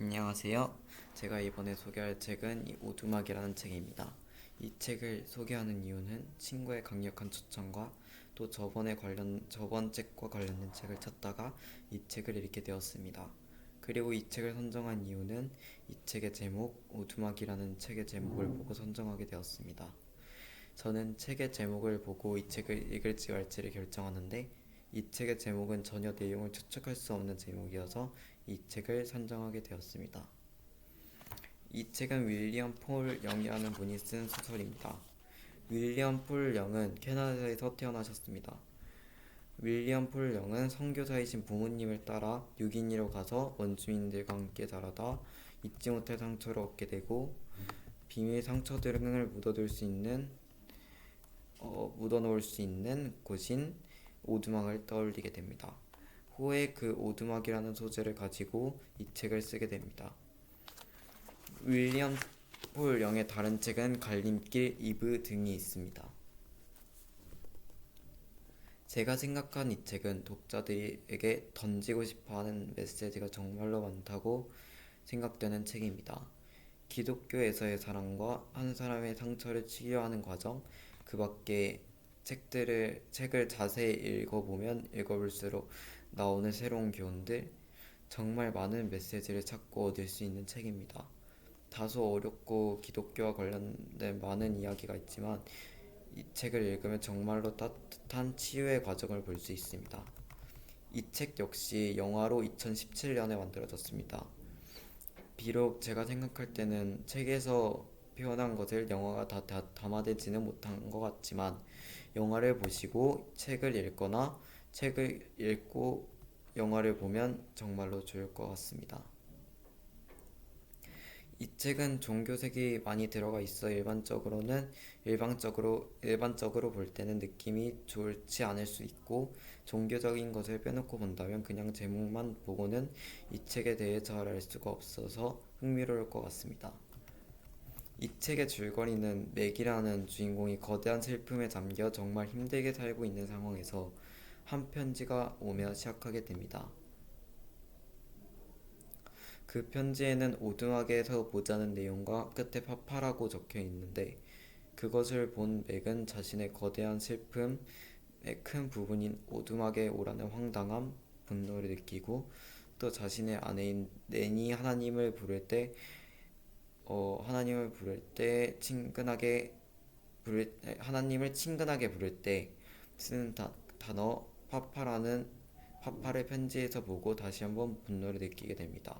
안녕하세요. 제가 이번에 소개할 책은 이 오두막이라는 책입니다. 이 책을 소개하는 이유는 친구의 강력한 추천과 또 저번 책과 관련된 책을 찾다가 이 책을 읽게 되었습니다. 그리고 이 책을 선정한 이유는 이 책의 제목, 오두막이라는 책의 제목을 보고 선정하게 되었습니다. 저는 책의 제목을 보고 이 책을 읽을지 말지를 결정하는데 이 책의 제목은 전혀 내용을 추측할 수 없는 제목이어서 이 책을 선정하게 되었습니다. 이 책은 윌리엄 폴 영이라는 분이 쓴 소설입니다. 윌리엄 폴 영은 캐나다에서 태어나셨습니다. 윌리엄 폴 영은 선교사이신 부모님을 따라 뉴기니로 가서 원주민들과 함께 자라다 잊지 못할 상처를 얻게 되고 비밀 상처 등을 묻어놓을 수 있는 곳인 오두막을 떠올리게 됩니다. 후에 그 오두막이라는 소재를 가지고 이 책을 쓰게 됩니다. 윌리엄 폴 영의 다른 책은 갈림길, 이브 등이 있습니다. 제가 생각한 이 책은 독자들에게 던지고 싶어하는 메시지가 정말로 많다고 생각되는 책입니다. 기독교에서의 사랑과 한 사람의 상처를 치유하는 과정, 그 밖에 책을 자세히 읽어보면 읽어볼수록 나오는 새로운 교훈들, 정말 많은 메시지를 찾고 얻을 수 있는 책입니다. 다소 어렵고 기독교와 관련된 많은 이야기가 있지만 이 책을 읽으면 정말로 따뜻한 치유의 과정을 볼 수 있습니다. 이 책 역시 영화로 2017년에 만들어졌습니다. 비록 제가 생각할 때는 책에서 표현한 것을 영화가 다 담아내지는 못한 것 같지만 영화를 보시고 책을 읽거나 책을 읽고 영화를 보면 정말로 좋을 것 같습니다. 이 책은 종교색이 많이 들어가 있어 일반적으로 볼 때는 느낌이 좋지 않을 수 있고 종교적인 것을 빼놓고 본다면 그냥 제목만 보고는 이 책에 대해 잘 알 수가 없어서 흥미로울 것 같습니다. 이 책의 줄거리는 맥이라는 주인공이 거대한 슬픔에 잠겨 정말 힘들게 살고 있는 상황에서 한 편지가 오며 시작하게 됩니다. 그 편지에는 오두막에서 보자는 내용과 끝에 파파라고 적혀 있는데 그것을 본 맥은 자신의 거대한 슬픔의 큰 부분인 오두막에 오라는 황당함, 분노를 느끼고 또 자신의 아내인 낸이 하나님을 친근하게 부를 때 쓰는 단어 파파를 편지에서 보고 다시 한번 분노를 느끼게 됩니다.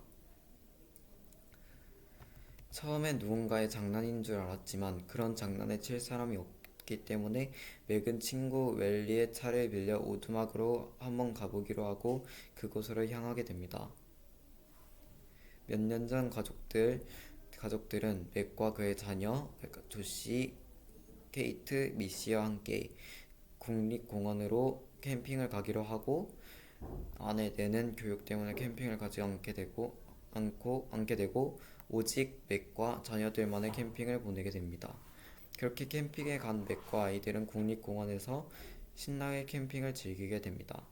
처음엔 누군가의 장난인 줄 알았지만 그런 장난에 칠 사람이 없기 때문에 맥은 친구 웰리의 차를 빌려 오두막으로 한번 가보기로 하고 그곳으로 향하게 됩니다. 몇 년 전 가족들은 맥과 그의 자녀 조시, 케이트, 미시와 함께 국립공원으로 캠핑을 가기로 하고 아내 낸은 교육 때문에 캠핑을 가지 않게 되고 오직 맥과 자녀들만의 캠핑을 보내게 됩니다. 그렇게 캠핑에 간 맥과 아이들은 국립공원에서 신나게 캠핑을 즐기게 됩니다.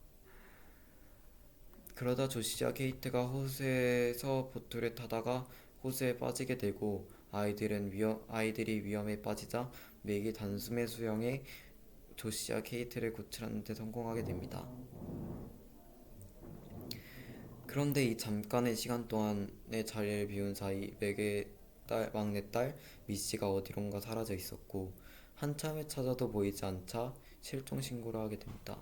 그러다 조시와 케이트가 호수에서 보트를 타다가 호수에 빠지게 되고 아이들이 위험에 빠지자 맥이 단숨에 수영해 조시와 케이트를 구출하는 데 성공하게 됩니다. 그런데 이 잠깐의 시간 동안의 자리를 비운 사이 맥의 막내딸 미씨가 어디론가 사라져 있었고 한참을 찾아도 보이지 않자 실종 신고를 하게 됩니다.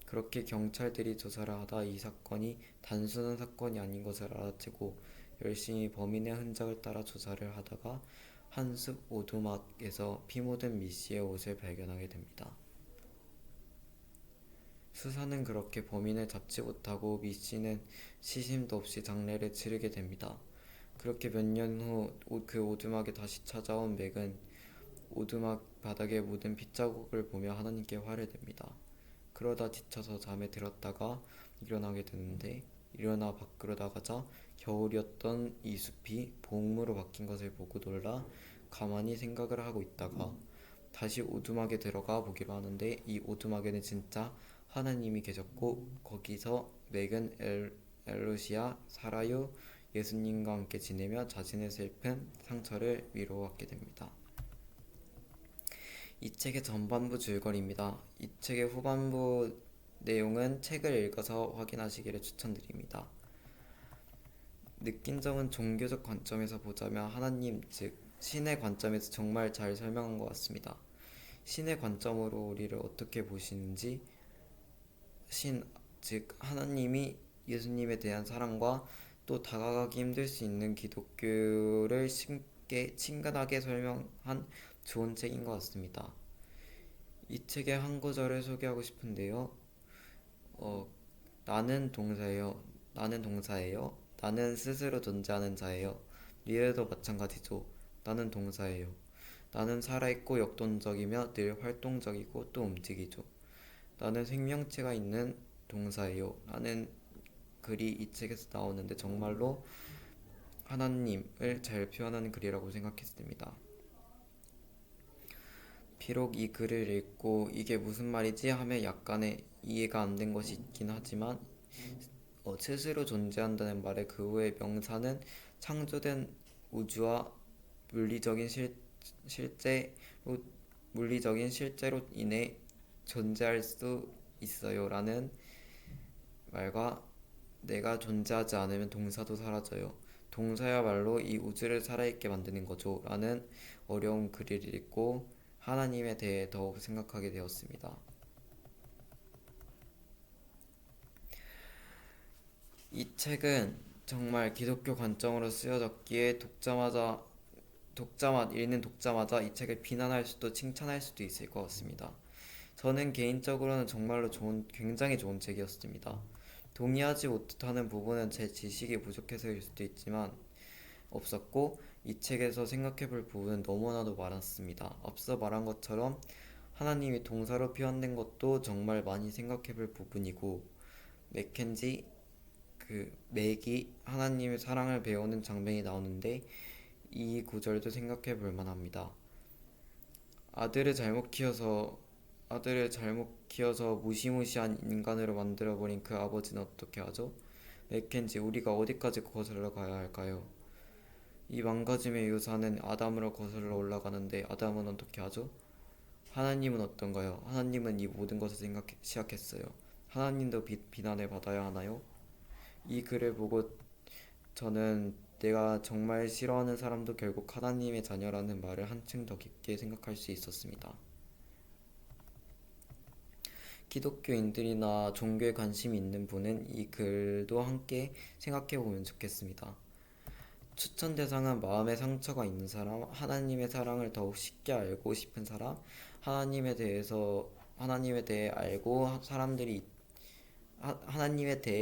그렇게 경찰들이 조사를 하다 이 사건이 단순한 사건이 아닌 것을 알아채고 열심히 범인의 흔적을 따라 조사를 하다가 한 숲 오두막에서 피 묻은 미씨의 옷을 발견하게 됩니다. 수사는 그렇게 범인을 잡지 못하고 미씨는 시심도 없이 장례를 치르게 됩니다. 그렇게 몇 년 후 그 오두막에 다시 찾아온 맥은 오두막 바닥에 묻은 핏자국을 보며 하나님께 화를 냅니다. 그러다 지쳐서 잠에 들었다가 일어나게 되는데 일어나 밖으로 나가자 겨울이었던 이 숲이 봄으로 바뀐 것을 보고 놀라 가만히 생각을 하고 있다가 다시 오두막에 들어가 보기로 하는데 이 오두막에는 진짜 하나님이 계셨고 거기서 맥은 엘루시아, 사라요, 예수님과 함께 지내며 자신의 슬픔, 상처를 위로하게 됩니다. 이 책의 전반부 줄거리입니다. 이 책의 후반부 내용은 책을 읽어서 확인하시기를 추천드립니다. 느낀 점은 종교적 관점에서 보자면 하나님, 즉 신의 관점에서 정말 잘 설명한 것 같습니다. 신의 관점으로 우리를 어떻게 보시는지, 신, 즉 하나님이 예수님에 대한 사랑과 또 다가가기 힘들 수 있는 기독교를 쉽게 친근하게 설명한 좋은 책인 것 같습니다. 이 책의 한 구절을 소개하고 싶은데요. 어, 나는 동사예요. 나는 동사예요. 나는 스스로 존재하는 자예요. 미래도 마찬가지죠. 나는 동사예요. 나는 살아있고 역동적이며 늘 활동적이고 또 움직이죠. 나는 생명체가 있는 동사예요. 라는 글이 이 책에서 나오는데 정말로 하나님을 잘 표현하는 글이라고 생각했습니다. 비록 이 글을 읽고 이게 무슨 말이지 하며 약간의 이해가 안 된 것이 있긴 하지만 스스로 존재한다는 말의 그 후의 명사는 창조된 우주와 물리적인 실제로 물리적인 실제로 인해 존재할 수 있어요 라는 말과 내가 존재하지 않으면 동사도 사라져요. 동사야말로 이 우주를 살아있게 만드는 거죠 라는 어려운 글을 읽고 하나님에 대해 더욱 생각하게 되었습니다. 이 책은 정말 기독교 관점으로 쓰여졌기에 읽는 독자마다 이 책을 비난할 수도 칭찬할 수도 있을 것 같습니다. 저는 개인적으로는 정말로 굉장히 좋은 책이었습니다. 동의하지 못하는 부분은 제 지식이 부족해서일 수도 있지만 없었고 이 책에서 생각해볼 부분은 너무나도 많았습니다. 앞서 말한 것처럼 하나님이 동사로 표현된 것도 정말 많이 생각해볼 부분이고 맥켄지 맥이 하나님의 사랑을 배우는 장면이 나오는데 이 구절도 생각해 볼 만합니다. 아들을 잘못 키워서 무시무시한 인간으로 만들어버린 그 아버지는 어떻게 하죠? 맥켄지, 우리가 어디까지 거슬러 가야 할까요? 이 망가짐의 유산은 아담으로 거슬러 올라가는데 아담은 어떻게 하죠? 하나님은 어떤가요? 하나님은 이 모든 것을 시작했어요. 하나님도 비난을 받아야 하나요? 이 글을 보고 저는 내가 정말 싫어하는 사람도 결국 하나님의 자녀라는 말을 한층 더 깊게 생각할 수 있었습니다. 기독교인들이나 종교에 관심이 있는 분은 이 글도 함께 생각해 보면 좋겠습니다. 추천 대상은 마음에 상처가 있는 사람, 하나님의 사랑을 더욱 쉽게 알고 싶은 사람, 하나님에 대해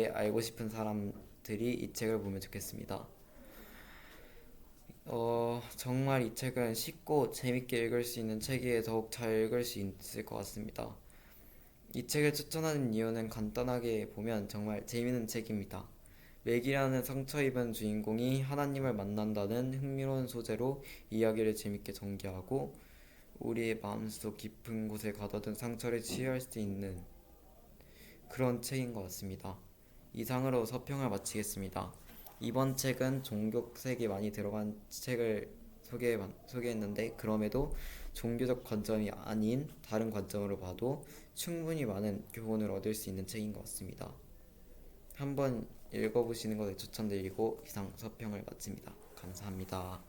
알고 싶은 사람들이 이 책을 보면 좋겠습니다. 정말 이 책은 쉽고 재밌게 읽을 수 있는 책이에 더욱 잘 읽을 수 있을 것 같습니다. 이 책을 추천하는 이유는 간단하게 보면 정말 재밌는 책입니다. 맥이라는 상처 입은 주인공이 하나님을 만난다는 흥미로운 소재로 이야기를 재밌게 전개하고 우리의 마음속 깊은 곳에 가둬둔 상처를 치유할 수 있는 그런 책인 것 같습니다. 이상으로 서평을 마치겠습니다. 이번 책은 종교색이 많이 들어간 책을 소개했는데 그럼에도 종교적 관점이 아닌 다른 관점으로 봐도 충분히 많은 교훈을 얻을 수 있는 책인 것 같습니다. 한번 읽어보시는 것을 추천드리고 이상 서평을 마칩니다. 감사합니다.